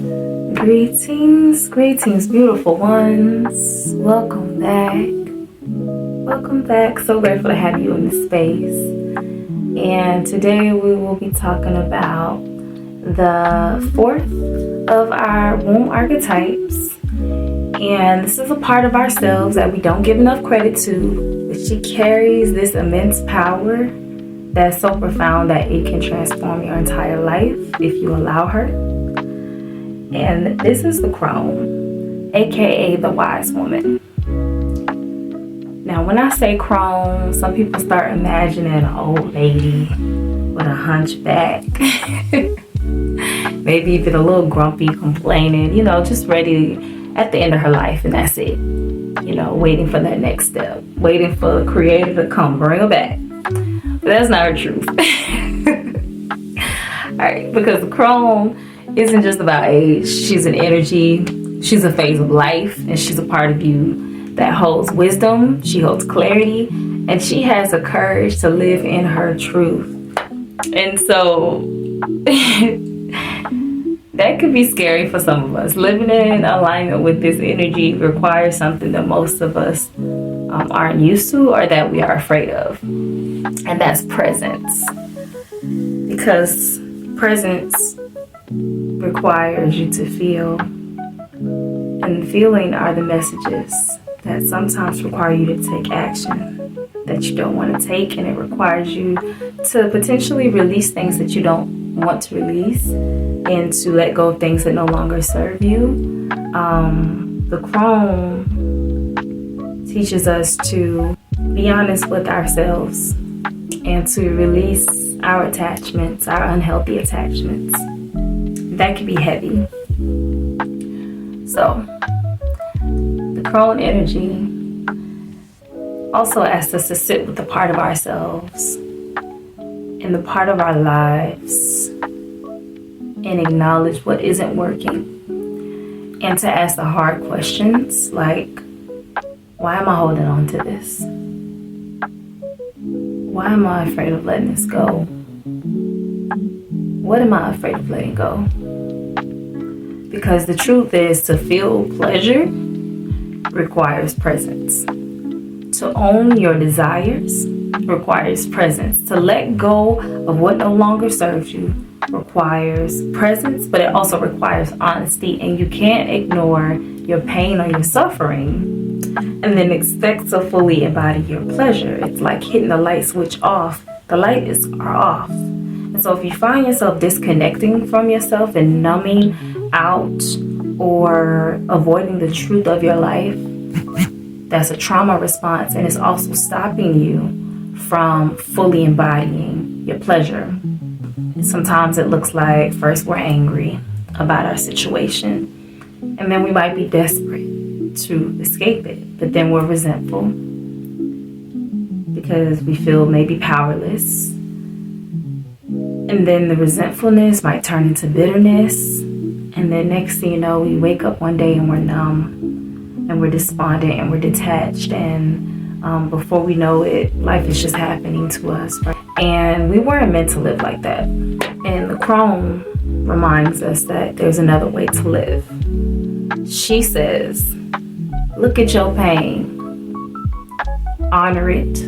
Greetings, greetings, beautiful ones. Welcome back. Welcome back. So grateful to have you in this space. And today we will be talking about the fourth of our womb archetypes. And this is a part of ourselves that we don't give enough credit to, but she carries this immense power that's so profound that it can transform your entire life if you allow her. And this is the Crone, aka the wise woman. Now, when I say Crone, some people start imagining an old lady with a hunchback, maybe even a little grumpy, complaining, just ready at the end of her life, and that's it. Waiting for that next step, waiting for the creator to come bring her back. But that's not her truth. All right, because the Crone isn't just about age. She's an energy, she's a phase of life, and she's a part of you that holds wisdom, she holds clarity, and she has the courage to live in her truth. And so that could be scary for some of us. Living in alignment with this energy requires something that most of us aren't used to, or that we are afraid of, and that's presence. Because presence requires you to feel, and feeling are the messages that sometimes require you to take action that you don't want to take, and it requires you to potentially release things that you don't want to release, and to let go of things that no longer serve you. The Crone teaches us to be honest with ourselves and to release our attachments, our unhealthy attachments. That can be heavy. So, the Crone energy also asks us to sit with the part of ourselves and the part of our lives and acknowledge what isn't working, and to ask the hard questions like, why am I holding on to this? Why am I afraid of letting this go? What am I afraid of letting go? Because the truth is, to feel pleasure requires presence. To own your desires requires presence. To let go of what no longer serves you requires presence, but it also requires honesty. And you can't ignore your pain or your suffering and then expect to fully embody your pleasure. It's like hitting the light switch off. The lights are off. And so if you find yourself disconnecting from yourself and numbing out or avoiding the truth of your life, that's a trauma response, and it's also stopping you from fully embodying your pleasure. Sometimes it looks like first we're angry about our situation, and then we might be desperate to escape it, but then we're resentful because we feel maybe powerless, and then the resentfulness might turn into bitterness, and then next thing you know, we wake up one day and we're numb and we're despondent and we're detached, and before we know it, life is just happening to us, right? And we weren't meant to live like that. And the Crone reminds us that there's another way to live. She says, look at your pain, honor it,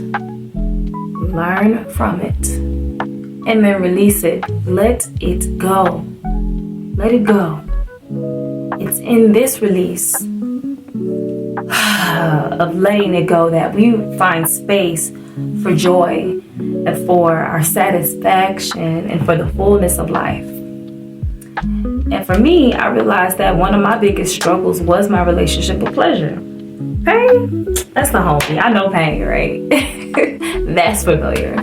learn from it, and then release it. Let it go. Let it go. It's in this release of letting it go that we find space for joy and for our satisfaction and for the fullness of life. And for me, I realized that one of my biggest struggles was my relationship with pleasure. Pain, that's the homie. I know pain, right? That's familiar.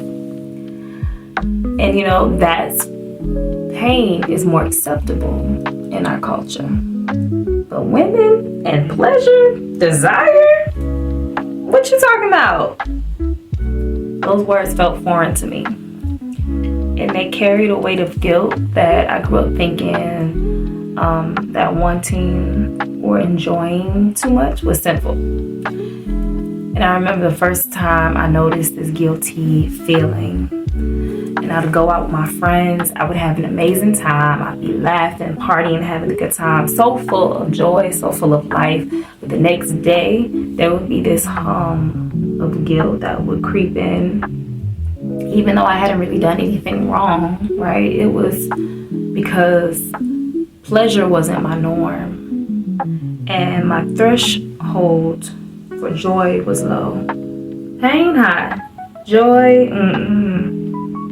And that's pain is more acceptable in our culture. But women and pleasure, desire, what you talking about? Those words felt foreign to me. And they carried a weight of guilt that I grew up thinking that wanting or enjoying too much was sinful. And I remember the first time I noticed this guilty feeling. And and I'd go out with my friends. I would have an amazing time. I'd be laughing, partying, having a good time. So full of joy, so full of life. But the next day, there would be this hum of guilt that would creep in, even though I hadn't really done anything wrong, right? It was because pleasure wasn't my norm, and my threshold for joy was low. Pain high, joy,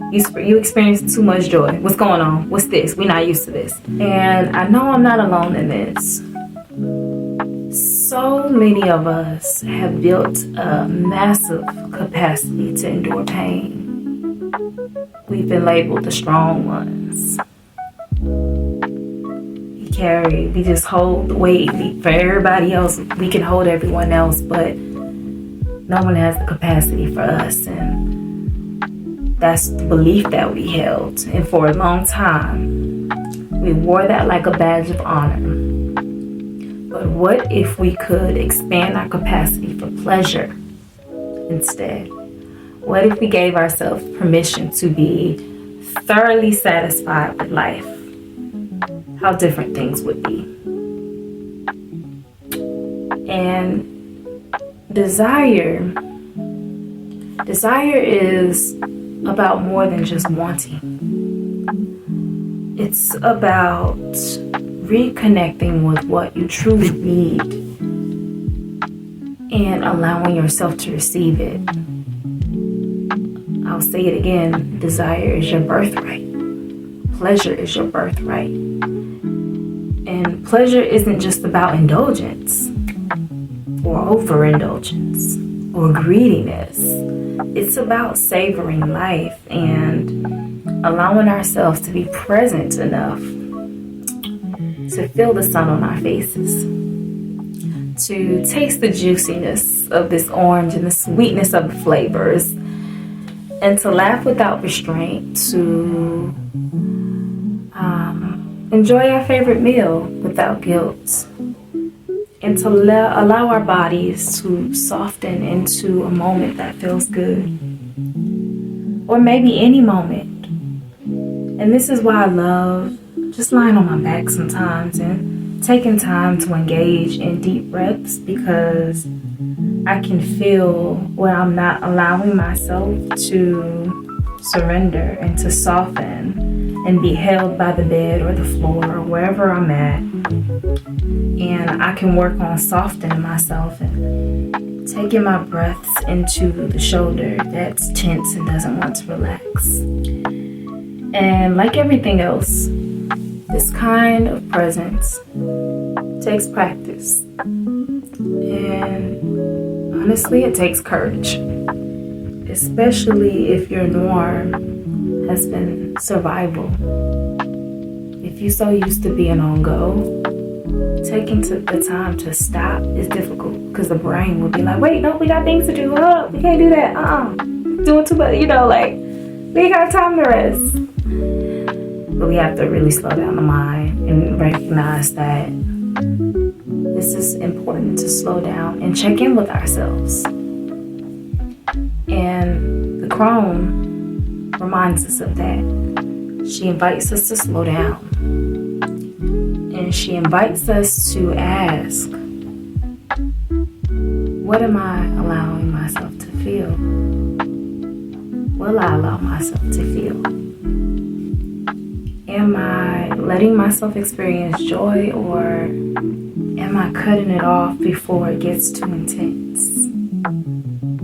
You experiencing too much joy. What's going on? What's this? We're not used to this. And I know I'm not alone in this. So many of us have built a massive capacity to endure pain. We've been labeled the strong ones. We just hold the weight for everybody else. We can hold everyone else, but no one has the capacity for us. And that's the belief that we held. And for a long time, we wore that like a badge of honor. But what if we could expand our capacity for pleasure instead? What if we gave ourselves permission to be thoroughly satisfied with life? How different things would be. And desire is about more than just wanting. It's about reconnecting with what you truly need and allowing yourself to receive it. I'll say it again, desire is your birthright. Pleasure is your birthright. And pleasure isn't just about indulgence or overindulgence or greediness. It's about savoring life and allowing ourselves to be present enough to feel the sun on our faces, to taste the juiciness of this orange and the sweetness of the flavors, and to laugh without restraint, to enjoy our favorite meal without guilt, and to allow our bodies to soften into a moment that feels good, or maybe any moment. And this is why I love just lying on my back sometimes and taking time to engage in deep breaths, because I can feel where I'm not allowing myself to surrender and to soften and be held by the bed or the floor or wherever I'm at. And I can work on softening myself and taking my breaths into the shoulder that's tense and doesn't want to relax. And like everything else, this kind of presence takes practice. And honestly, it takes courage, especially if your norm has been survival. If you're so used to being on go, taking the time to stop is difficult, because the brain will be like, wait, no, we got things to do. Oh, we can't do that. Doing too much, like, we ain't got time to rest. But we have to really slow down the mind and recognize that this is important to slow down and check in with ourselves. And the Crone reminds us of that. She invites us to slow down. And she invites us to ask, what am I allowing myself to feel? Will I allow myself to feel? Am I letting myself experience joy, or am I cutting it off before it gets too intense?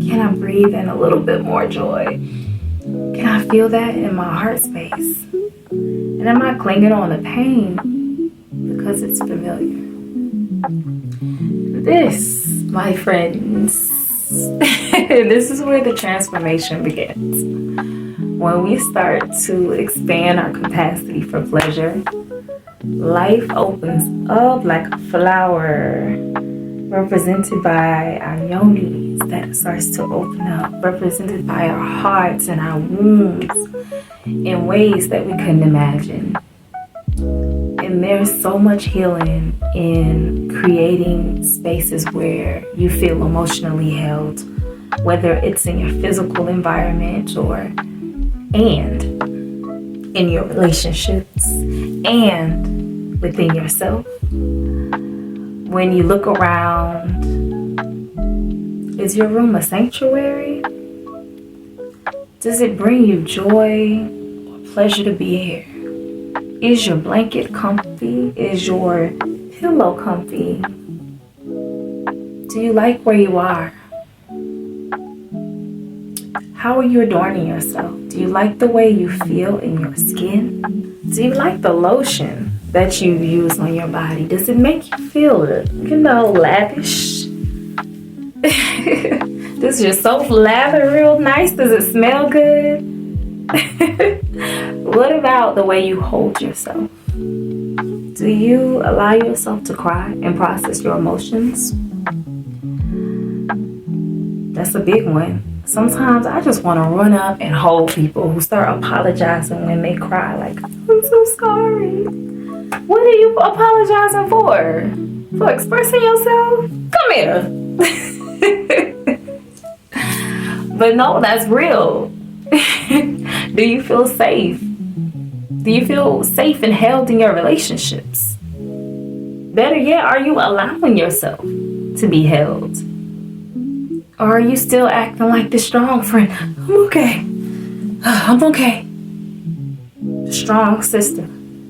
Can I breathe in a little bit more joy? Can I feel that in my heart space? And am I clinging on to pain because it's familiar? This, my friends, this is where the transformation begins. When we start to expand our capacity for pleasure, life opens up like a flower, represented by our yonis that starts to open up, represented by our hearts and our wombs in ways that we couldn't imagine. And there's so much healing in creating spaces where you feel emotionally held, whether it's in your physical environment or and in your relationships and within yourself. When you look around, is your room a sanctuary? Does it bring you joy or pleasure to be here? Is your blanket comfy? Is your pillow comfy? Do you like where you are? How are you adorning yourself? Do you like the way you feel in your skin? Do you like the lotion that you use on your body? Does it make you feel, lavish? Does your soap lather real nice? Does it smell good? What about the way you hold yourself? Do you allow yourself to cry and process your emotions? That's a big one. Sometimes I just want to run up and hold people who start apologizing when they cry. Like, I'm so sorry. What are you apologizing for? For expressing yourself? Come here. But no, that's real. Do you feel safe? Do you feel safe and held in your relationships? Better yet, are you allowing yourself to be held? Or are you still acting like the strong friend? I'm okay. I'm okay. The strong sister.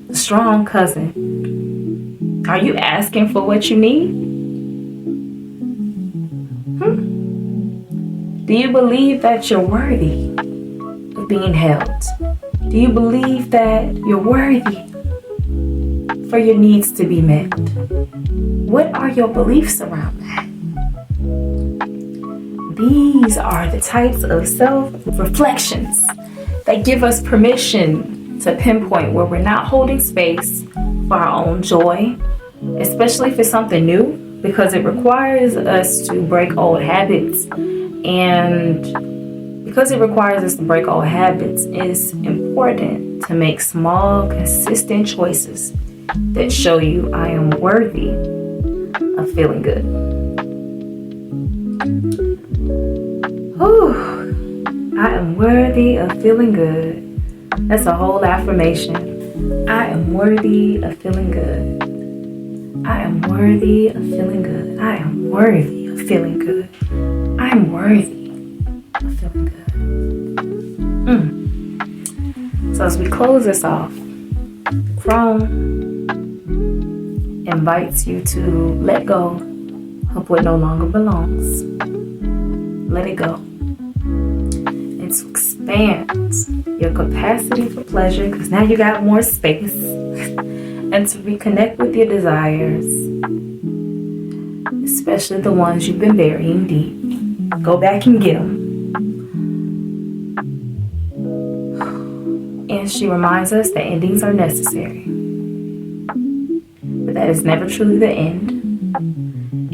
The strong cousin. Are you asking for what you need? Do you believe that you're worthy of being held? Do you believe that you're worthy for your needs to be met? What are your beliefs around that? These are the types of self-reflections that give us permission to pinpoint where we're not holding space for our own joy, especially if it's something new, because it requires us to break old habits. And because it requires us to break old habits, it's important to make small, consistent choices that show you I am worthy of feeling good. Whew. I am worthy of feeling good. That's a whole affirmation. I am worthy of feeling good. I am worthy of feeling good. I am worthy of feeling good. I am worthy of feeling good. So as we close this off, Crone invites you to let go of what no longer belongs. Let it go. And to expand your capacity for pleasure, because now you got more space. And to reconnect with your desires, especially the ones you've been burying deep. Go back and get them. And she reminds us that endings are necessary. But that is never truly the end.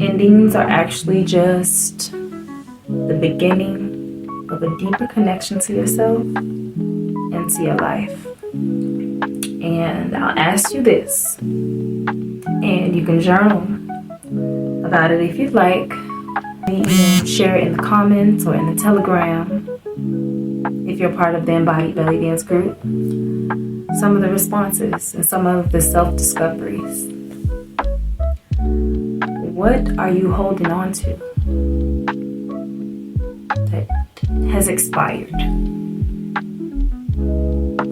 Endings are actually just the beginning of a deeper connection to yourself and to your life. And I'll ask you this, and you can journal about it if you'd like. You can share it in the comments or in the Telegram if you're part of the Embodied Bellydance group. Some of the responses and some of the self-discoveries. What are you holding on to that has expired?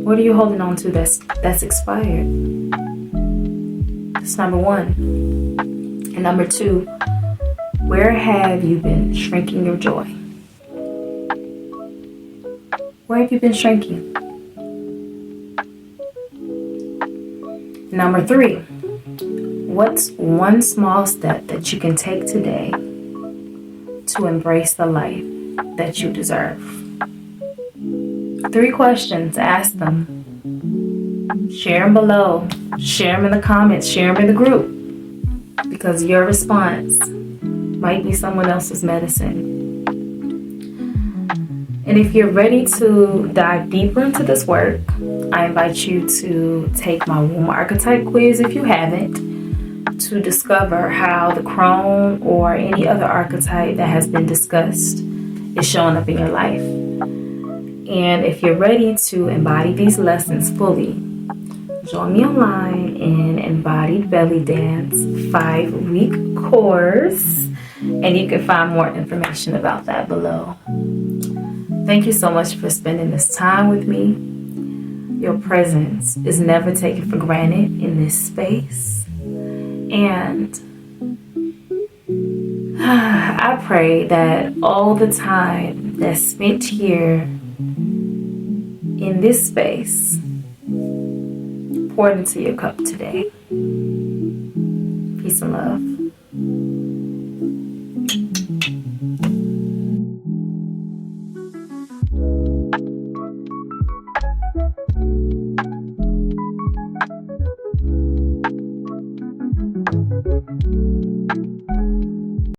What are you holding on to that's expired? That's number one. And number two, where have you been shrinking your joy? Where have you been shrinking? Number three, what's one small step that you can take today to embrace the life that you deserve? 3 questions, ask them. Share them below. Share them in the comments. Share them in the group. Because your response might be someone else's medicine. And if you're ready to dive deeper into this work, I invite you to take my Crone Archetype quiz if you haven't, to discover how the Crone or any other archetype that has been discussed is showing up in your life. And if you're ready to embody these lessons fully, join me online in Embodied Belly Dance 5-week course. And you can find more information about that below. Thank you so much for spending this time with me. Your presence is never taken for granted in this space. And I pray that all the time that's spent here in this space poured into your cup today. Peace and love.